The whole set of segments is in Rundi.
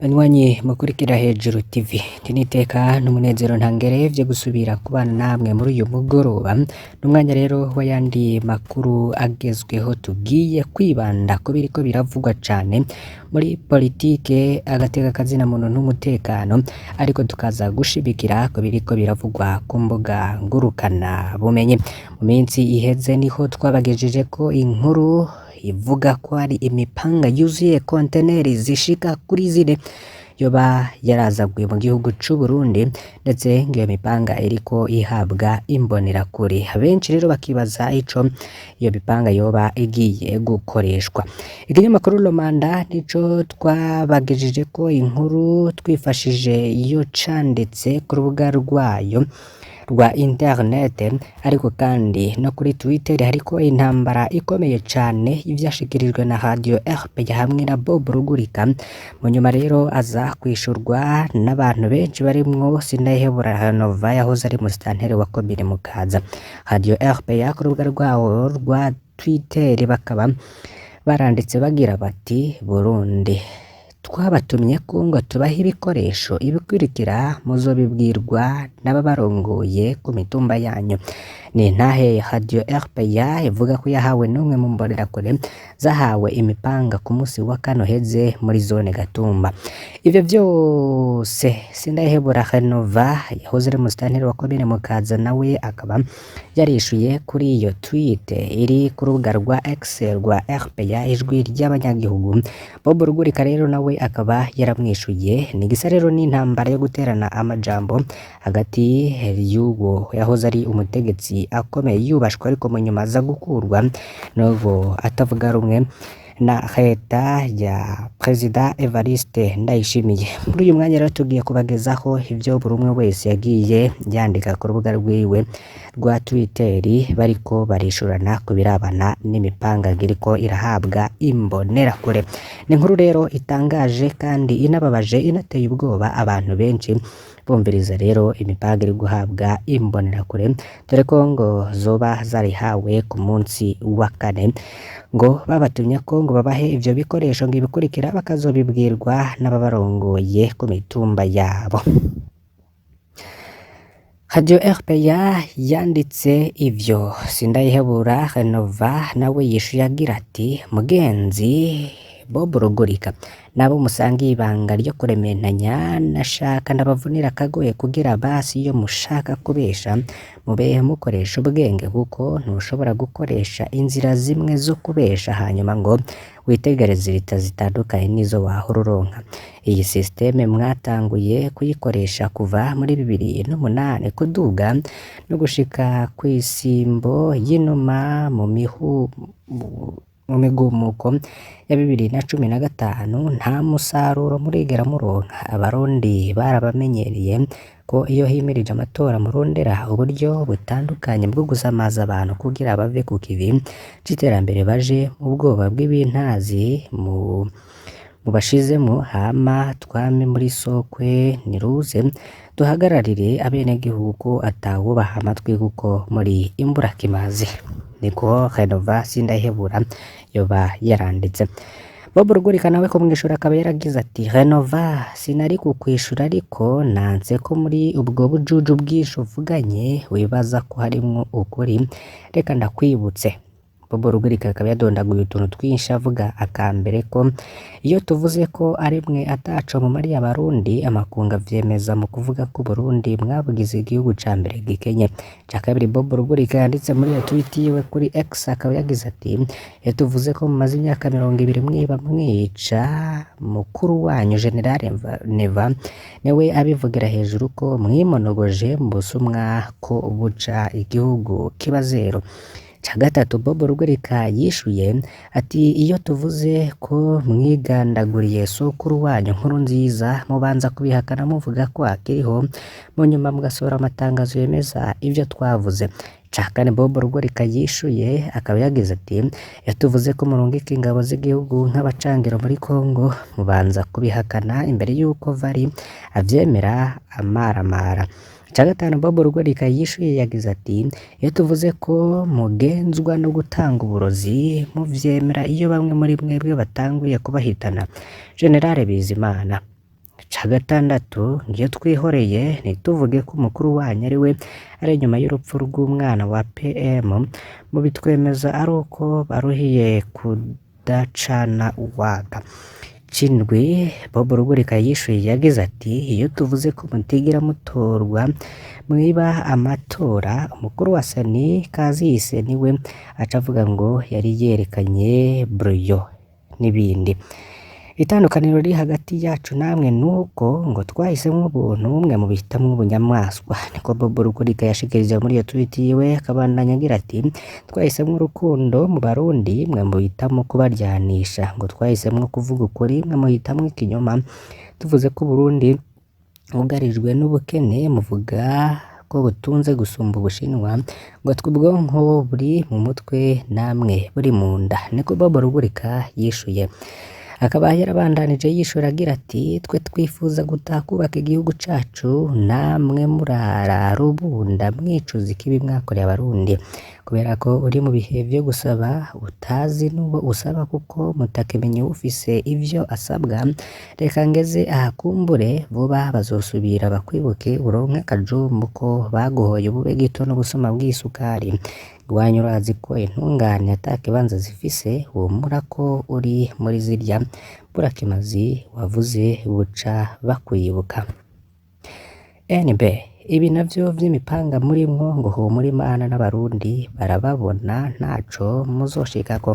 Banywanyi mukurikira Hejuru TV, tiniteka n'umunezero ntangere vyo gusubira kubana namwe muri uyu mugoroba. N'umwanya rero w'ayandi makuru agezweho tugiye kwibanda ko biriko biravugwa cane muri politike, agateka kazina muntu n'umutekano, ariko tukaza gushibikira ko biriko biravugwa ku mbuga ngurukana bumenyi. Mu minsi iheze niho twabagejeje ko inkuru ivuga ko hari imipanga yuzuye konteneri zishika kuri zine yoba yarazagwe mu gihugu c'u Burundi, ndetse ngiyo mipanga iriko ihabwa imbonerakure. Benshi rero bakibaza ico iyo mipanga yoba igiye gukoreshwa. Ikinyamakuru Lomanda nico twabagejeje ko inkuru twifashije iyo canditse ku rubuga rwayo rwa internet, ariko kandi no kuri Twitter hariko intambara ikomeye cane ivyashikirijwe na Radio RPA hamwe na Bob Rugurika. Mu nyuma rero aza kwishurwa n'abantu benshi barimwo Sindayihebura Nova yahoze ari musitanteri wa komine Mukaza. Radio RPA ku rubuga rwawo rwa Twitter bakaba baranditse bagira bati: Burundi, twabatumye ko ngo tubahe ibikoresho, ibikurikira muzobibwirwa n'ababarongoye ku mitumba yanyu. Ni ntahe Radio RPA ivuga ko yahawe n'umwe mu mbonerakure zahawe imipanga ku musi wa kane uheze muri zone Gatumba. Ivyo vyose Sindayihebura Nova yahoze ari musitanteri wa komine Mukaza nawe akaba yarishuye kuri iyo tweet iri ku rubuga rwa X rwa RPA ijwi ry'abanyagihugu. Bob Rugurika rero nawe akaba yaramwishuye. Ni gisa rero n'intambara yo guterana amajambo hagati y'uwo yahoze ari umutegetsi akomeye yubashwe, ariko mu nyuma aza gukurwa n'uwo atavuga rumwe na leta ya Perezida Evariste Ndayishimiye. Muri uyu mwanya rero tugiye kubagezaho ivyo buri umwe wese yagiye yandika ku rubuga rwiwe rwa Twitter bariko barishurana ku birabana n'imipanga iriko irahabwa imbonerakure. Ni inkuru rero itangaje kandi inababaje, inateye ubwoba abantu benshi bumviriza rero imipanga iri guhabwa imbonerakure, dore ko ngo zoba zarihawe ku munsi wa kane, ngo babatumye ko ngo babahe ivyo bikoresho ngo ibikurikira bakazobibwirwa n'ababarongoye ku mitumba yabo. Radio RPA yanditse ivyo. Sindayihebura Nova nawe yishuye agira ati: Mugenzi Bob Rugurika, nabo musangiye ibanga ryo kurementanya, nashaka ndabavunira akagoye kugira basi iyo mushaka kubesha mube mukoresha ubwenge, kuko ntushobora gukoresha inzira zimwe zo kubesha hanyuma ngo witegereze leta zitandukanye nizo wahora uronka. Iyi systeme mwatanguye kuyikoresha kuva muri 2008 kuduga no gushika kw'isimbo y'inuma mu migumuko ya 2015 nta musaruro murigera muronka. Abarundi barabamenyereye ko iyo himirije amatora murondera uburyo butandukanye bwo gusamaza abantu kugira bave ku kivi c'iterambere baje mu bwoba bw'ibintazi mu bashizemo. Hama twame muri sokwe niruze duhagararire abenegihugu atawubaha amatwi, kuko muri imburakimazi. Niko Renova Sindayihebura yoba yaranditse. Bob Rugurika nawe ko mwishura akaba yaragize ati: Renova, sinari kukwishura ariko nanse ko muri ubwo bujuju bwinshi uvuganye wibaza ko harimwo ukuri. Reka ndakwibutse. Bob Rugurika akaba yadondaguye utuntu twinshi avuga akambere ko iyo tuvuze ko ari mwe ataco mu mari y'abarundi, amakunga vyemeza mu kuvuga ko Burundi mwabugize igihugu ca mbere gikenye. Ca kabiri Bob Rugurika yanditse muri iyo tweet yiwe kuri X akaba yagize ati: iyo tuvuze ko mumaze imyaka 20 mwiba mwica mukuru wanyu General Neva, newe abivugira hejuru ko mwimonogoje mu busumwa ko buca igihugu kiba zero. Ca gatatu Bob Rugurika yishuye ati: iyo tuvuze ko mwigandaguriye sokuru wanyu Nkurunziza, mubanza kubihakana muvuga ko akiriho, mu nyuma mugasohora amatangazo yemeza ivyo twavuze. Ca kane Bob Rugurika yishuye akaba yagize ati: iyo tuvuze ko murungika ingabo z'igihugu nk'abacangiro muri Kongo, mubanza kubihakana imbere y'uko vari avyemera amaramara. Ca gatanu Bob Rugurika yishuye yagize ati: iyo tuvuze ko mugenzwa no gutanga uburozi muvyemera iyo bamwe muri mwebwe batanguye kubahitana General Bizimana. ca gatandatu ngiyo twihoreye ntituvuge ko umukuru wanyu ari we ari inyuma y'urupfu rw'umwana wa PM mu bitwemeza ari uko baruhiye kudacana uwaka. Cindwi Bob Rugurika yishuye yagize ati iyo tuvuze ko mutigera mutorwa mwiba amatora umukuru wa Seni Kazihise niwe aca avuga ngo yari yerekanye bruyo n'ibindi. Itandukaniro riri hagati yacu namwe nuko ngo twahisemwo ubuntu mwe mu bihitamwo ubunyamaswa, niko Bob Rugurika yashikirije muri iyo tweet yiwe akabandanya agira ati twahisemwo urukundo mu Barundi mwe mu bihitamwo kubaryanisha, ngo twahisemwo kuvuga ukuri mwe mu bihitamwo ikinyoma, tuvuze ko Burundi bwugarijwe n'ubukene muvuga ko butunze gusumba Ubushinwa, ngo twe ubwonko buri mu mutwe namwe buri mu nda, niko Bob Rugurika yishuye. Akaba yarabandanije yishura agira ati twe twifuza gutaha kubaka igihugu cacu namwe murara rubunda mwicuza ikibi mwakoreye Abarundi, kubera ko uri mu bihe vyo gusaba utazi n'uwo usaba kuko mutakimenye ufise ivyo asabwa, reka ngeze ahakumbure vuba bazosubira bakwibuke uronke akajumbu ko baguhoye ubube gito n'ubusuma bw'isukari. Iwanyu urazi ko intungane ata kibanza zifise humura ko uri muri zirya burakimazi wavuze buca bakwibuka. NB ibi navyo vy'imipanga murimwo ngo humura Imana n'Abarundi barababona ntaco muzoshikako,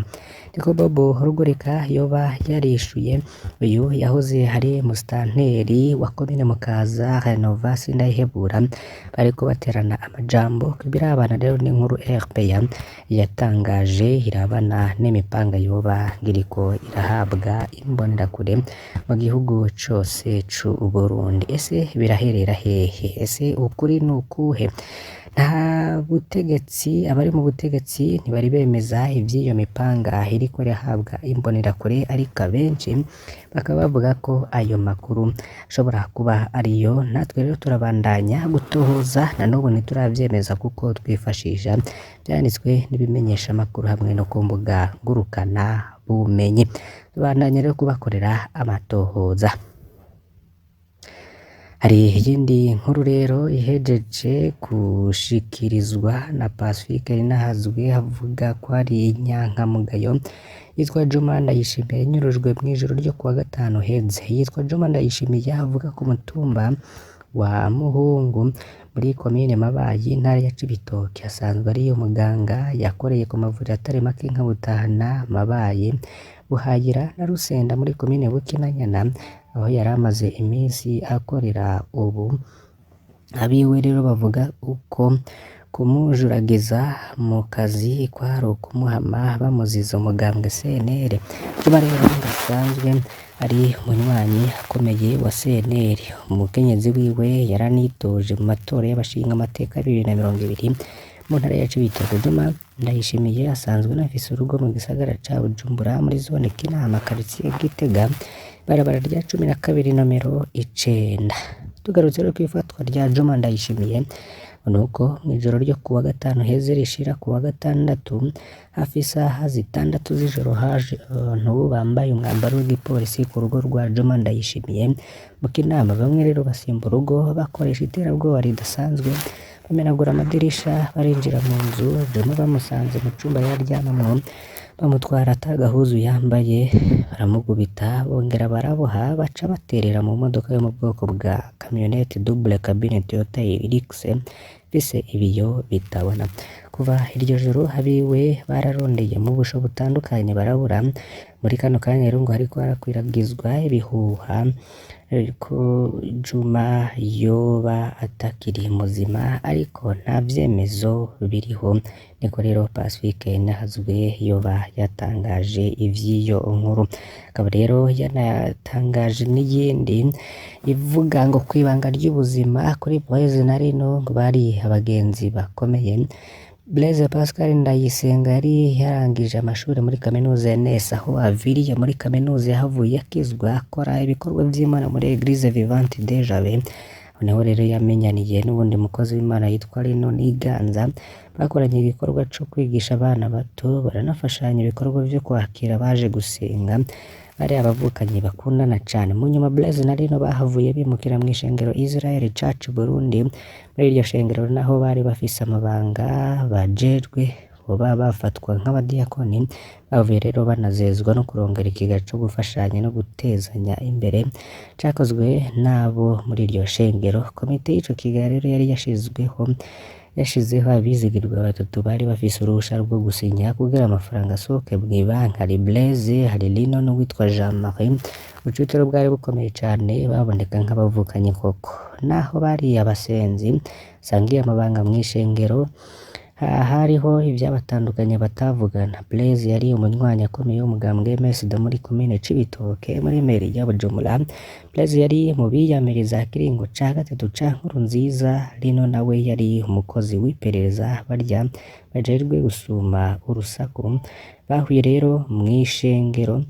niko Bob Rugurika yoba yarishuye uyu yahoze hari musitanteri wa komine Mukaza Renovasi Ndayihebura bariko baterana amajambo kubirabana rero n'inkuru RPA yatangaje irabana n'imipanga yoba ngiriko irahabwa imbonerakure mu gihugu cose c'u Burundi. Ese biraherera hehe? Ese ukuri nukuhe? Nta butegetsi abari mu butegetsi ntibari bemeza ivy'iyo mipanga iriko irahabwa imbonerakure, ariko abenshi bakaba bavuga ko ayo makuru ashobora kuba ariyo. Natwe rero turabandanya gutohoza na n'ubu ntituravyemeza kuko twifashisha vyanditswe n'ibimenyesha amakuru hamwe no ku mbuga ngurukana bumenyi. Tubandanya rero kubakorera amatohoza. Hari iyindi nkuru rero ihejeje gushikirizwa na Pacifique Ninahazwe avuga ko ari inyankamugayo yitwa Juma Ndayishimiye yanyurujwe mw'ijoro ryo kuwa gatanu heze. Yitwa Juma Ndayishimiye avuga ku mutumba wa Muhungu muri komine Mabayi intara ya Cibitoke, asanzwe ari umuganga yakoreye ku mavuriro atari make nka Butahana, Mabayi, Buhayira na Rusenda muri komine Bukinanyana, aho yari amaze iminsi akorera. Ubu abiwe rero bavuga uko kumujuragiza mu kazi kwari ukumuhama bamuziza umugambwe CNL. Kuba rero gasanzwe ari umunywanyi akomeye wa CNL. Umukenyezi wiwe yaranitoje mu matora y'abashinga amateka 2020 mu ntara ya Cibitoke. Juma Ndayishimiye asanzwe anafise urugo mu gisagara ca Bujumbura muri zone Kinama quartier Gitega barabara rya 12 nomero 9. Tugarutse rero kwifatwa rya Juma Ndayishimiye nuko mw'ijoro ryo kuwa gatanu heze rishira kuwa gatandatu hafi isaha zitandatu z'ijoro haje abantu bambaye umwambaro w'igipolisi ku rugo rwa Juma Ndayishimiye mu Kinama. Bamwe rero basimba urugo bakoresha iterabwoba ridasanzwe, bamenagura amadirisha barinjira mu nzu. Juma bamusanze mu cumba yaryamamwo bamutwara atagahuzu yambaye baramugubita bongera baraboha baca baterera mu modoka yo mu bwoko bwa camionette double cabine Toyota Hilux bise ibiyo bitabona. Kuva iryo joro abiwe bararondeye mu busho butandukanye barabura. Muri kano kanya rero ngo hariko harakwiragizwa ibihuha ko Juma yoba atakiri muzima, ariko nta vyemezo biriho. Niko rero Pacifique Ninahazwe yoba yatangaje ivy'iyo nkuru. Akaba rero yanatangaje n'iyindi ivuga ngo kwibanga ry'ubuzima kuri Blaise na Rino ngo bari abagenzi bakomeye. Blaise Pascal Ndayisenga yari yarangije amashuri muri kaminuza ya NES, aho aviriye muri kaminuza yahavuye akizwa akora ibikorwa vy'Imana muri Eglise Vivante de Jabe. niho rero yamenyaniye n'uwundi mukozi w'Imana yitwa Lino Niganza, bakoranye igikorwa co kwigisha abana bato, baranafashanya ibikorwa vyo kwakira abaje gusenga, bari abavukanyi bakundana cane. Mu nyuma Blaise na Lino bahavuye bimukira mw'ishengero Israel Church Burundi, muri iryo shengero naho bari bafise amabanga bajejwe, boba bafatwa nk'abadiyakoni, bavuye rero banazezwa no kurongera ikiga co gufashanya no gutezanya imbere, cakozwe n'abo muri iryo shengero. Komite y'ico kiga rero yari yashizeho abizigirwa batatu bari bafise uruhusha rwo gusinya kugira amafaranga asohoke mw'ibanki. Hari Blaise, hari Lino n'uwitwa Jean Marie. Ubucuti bwari bukomeye cane, baboneka nk'abavukanye koko. Naho bari abasenzi sangiye amabanga mw'ishengero, hariho ivyabatandukanye batavugana. Blaise yari umunywanyi akomeye w'umugambwe MSD muri komine Cibitoke muri meri ya Bujumbura. Blaise yari mu biyamiriza kiringo ca gatatu ca Nkurunziza. Lino nawe yari umukozi w'iperereza, barya bajejwe gusuma urusaku. Bahuye rero mw'ishengero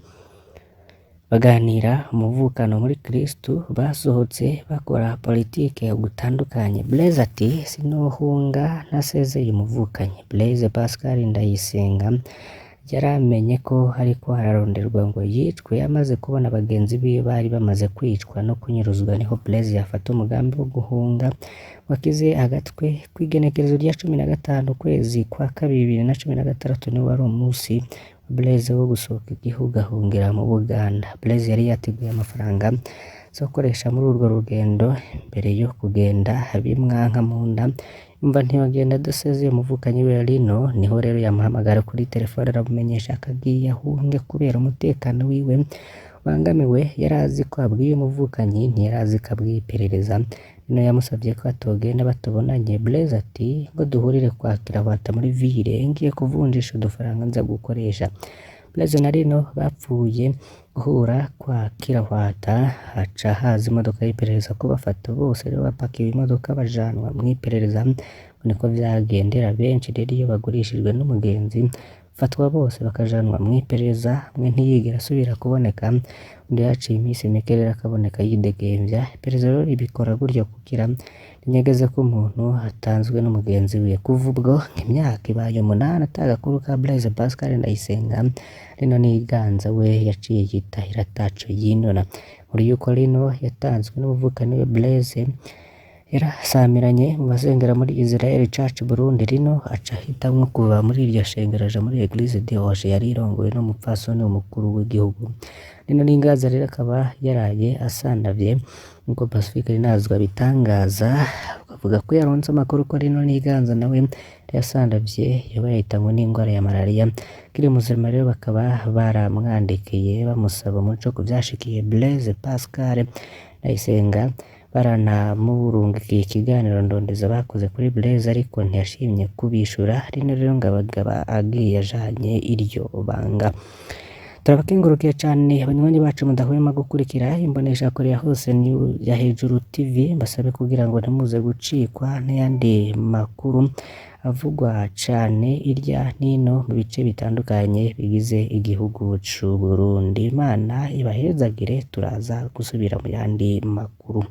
baganira umuvukano muri Kristu, basohotse bakora politike gutandukanye. Blaise ati sinohunga ntasezeye umuvukanyi. Blaise Pascal Ndayisenga yaramenye ko hariko hararonderwa ngo yicwe, amaze kubona bagenzi biwe bari bamaze kwicwa no kunyuruzwa, niho Blaise yafata umugambi wo guhunga. Wakize agatwe kw'igenekerezo rya 15 ukwezi kwa kabiri 2016, niwo wari umusi Blaise wo gusohoka igihugu ahungira mu Buganda. Blaise yari yateguye amafaranga zo gukoresha muri urwo rugendo. Mbere yo kugenda bimwanka mu nda, umva ntiyogenda adasezeye umuvukanyi we Lino, niho rero yamuhamagara kuri telefone aramumenyesha ko agiye ahunge kubera umutekano wiwe bangamiwe. Yarazi ko abwiye umuvukanyi, ntiyarazi ko abwiye iperereza. Lino yamusavye ko atogenda batubonanye. Blaise ati ngo duhurire kwa Kirawata muri ville, ngiye kuvunjisha udufaranga nza gukoresha. Blaise na Lino bapfuye guhura kwa Kirawata, haca haza imodoka y'iperereza kubafata. Bose rero bapakiwe imodoka bajanwa mw'iperereza. Niko vyagendera benshi rero iyo bagurishijwe n'umugenzi, fatwa bose bakajanwa mw'iperereza. Umwe ntiyigera asubira kuboneka, undi yaciye iminsi mike rero akaboneka yidegemvya. Iperereza rero ribikora gutyo kugira rinyegeze ko umuntu atanzwe n'umugenzi wiwe. Kuva ubwo imyaka ibaye 8 atagakuru ka Blaise Pascal Ndayisenga, Lino Niganza we yaciye yitahira ataco yinona. Muri yuko Lino yatanzwe n'umuvukani we Blaise yarasamiranye mu basengera muri Israel Church Burundi, Lino aca hitamwo kuva muri iryo shengero aja muri Eglise de Hoche yari irongowe n'umupfasoni w'umukuru w'igihugu. Lino Niganza rero akaba yaraye asandavye nkuko Pacifique Rinazwa bitangaza, avuga ko yaronse amakuru ko Lino Niganza nawe yasandavye yoba yahitanwe n'ingwara ya malaria. Kiri muzima rero bakaba baramwandikiye bamusaba umuco ku vyashikiye Blaise Pascal Ndayisenga, baranamurungikiye ikiganiro ndondeza bakoze kuri Blaise, ariko ntiyashimye kubishura. Lino rero ngabagaba agiye ajanye iryo banga. Turabakengurukiye cane abanywanyi bacu mudahwema gukurikira imbonesha Korea Hose News ya Hejuru TV. Mbasabe kugira ngo ntimuze gucikwa n'ayandi makuru avugwa cane irya nino mu bice bitandukanye bigize igihugu c'u Burundi. Imana ibahezagire, turaza gusubira mu yandi makuru.